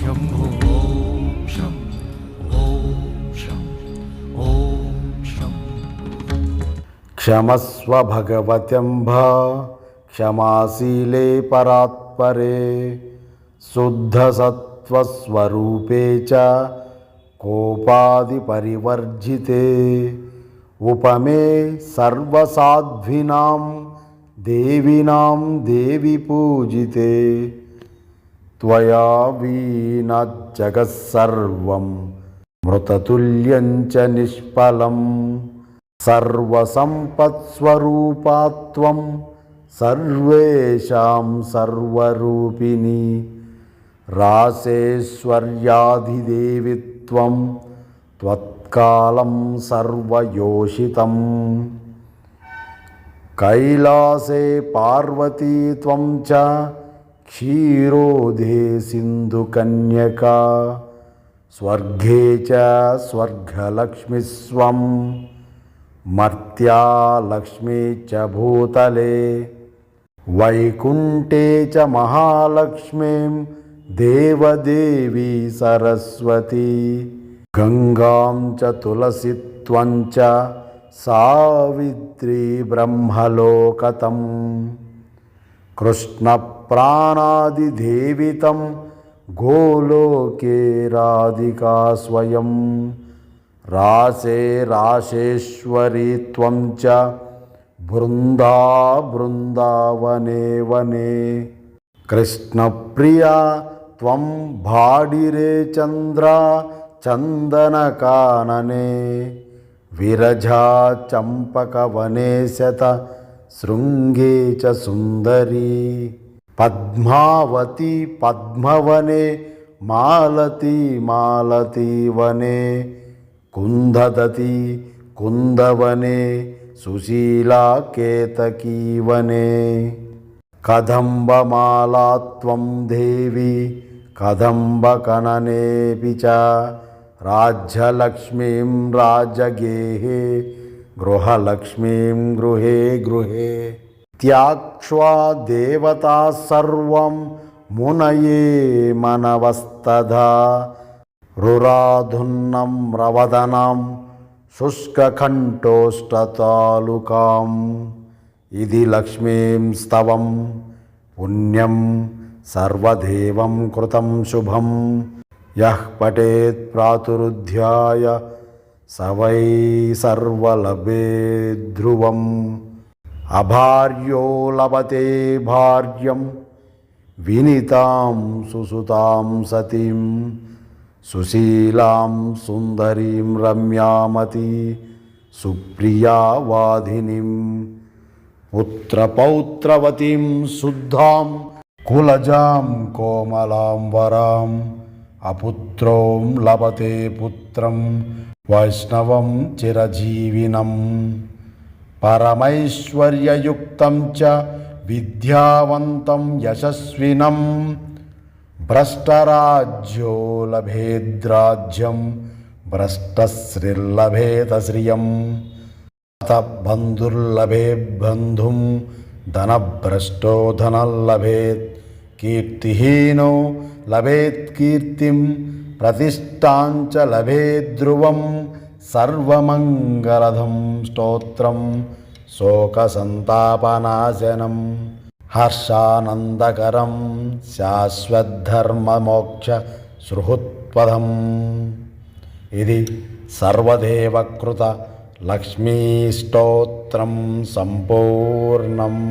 शम्भो ॐ शं ॐ शं ॐ शं क्षमस्व भगवत्यम्भ क्षमाशीले परात्परे शुद्धसत्त्वस्वरूपे च कोपादिपरिवर्जिते उपमे सर्वसाध्विनां देवीनां देवी पूजिते त्वया वीनज्जगत्सर्वं मृततुल्यं च निष्फलं सर्वसम्पत्स्वरूपात्वं सर्वेषां सर्वरूपिणी रासेश्वर्याधिदेवित्वं त्वत्कालं सर्वयोषितं कैलासे पार्वती त्वं च क्षीरोदे सिन्धुकन्यका स्वर्गे च स्वर्गलक्ष्मीस्वं मर्त्या लक्ष्मी च भूतले वैकुण्ठे च महालक्ष्मीं देवदेवी सरस्वती गंगां च तुलसीत्वं च सावित्री ब्रह्मलोकतम् कृष्णप्राणादिदेवितं गोलोके राधिका स्वयं रासे रासेश्वरी त्वं च बृन्दा बृन्दावने वने कृष्णप्रिया त्वं भाडिरे चन्द्रा चन्दनकानने विरजा चम्पकवने शत शृङ्गे च सुन्दरी पद्मावती पद्मवने मालती मालतीवने कुन्ददती कुन्दवने सुशीला केतकीवने कदम्बमाला त्वं देवी कदम्बकननेऽपि च राज्यलक्ष्मीं राजगेहे गृहलक्ष्मीं गृहे गृहे त्याक्ष्वा देवता सर्वं मुनये मनवस्तदा रुराधुन्नं रवदनं शुष्ककण्ठोष्ठतालुकाम् इति लक्ष्मीं स्तवं पुण्यं सर्वदेवं कृतं शुभं यः पठेत् प्रातरुद्ध्याय स वै सर्वलभेत् ध्रुवम् अभार्यो लभते भार्यं विनीतां सुसुतां सतीं सुशीलां सुन्दरीं रम्यामती सुप्रिया वाधिनीं पुत्रपौत्रवतीं शुद्धां कुलजां कोमलां वरां अपुत्रो लभते पुत्रं वैष्णवं चिरजीविनं परमैश्वर्ययुक्तं च विद्यावन्तं यशस्विनं भ्रष्टराज्यो लभेद्राज्यं भ्रष्टश्रीर्लभेत श्रियम् बंधुर्लभे बंधुं धनभ्रष्टो धनल्लभेत् कीर्तिहीनो लभेत् कीर्तिं प्रतिष्ठां च लभेत् ध्रुवं सर्वमङ्गलदं स्तोत्रं शोकसन्तापनाशनं हर्षानन्दकरं शाश्वतधर्ममोक्ष सुहृत्पदम् इति सर्वदेवकृत लक्ष्मी स्तोत्रं संपूर्णम्।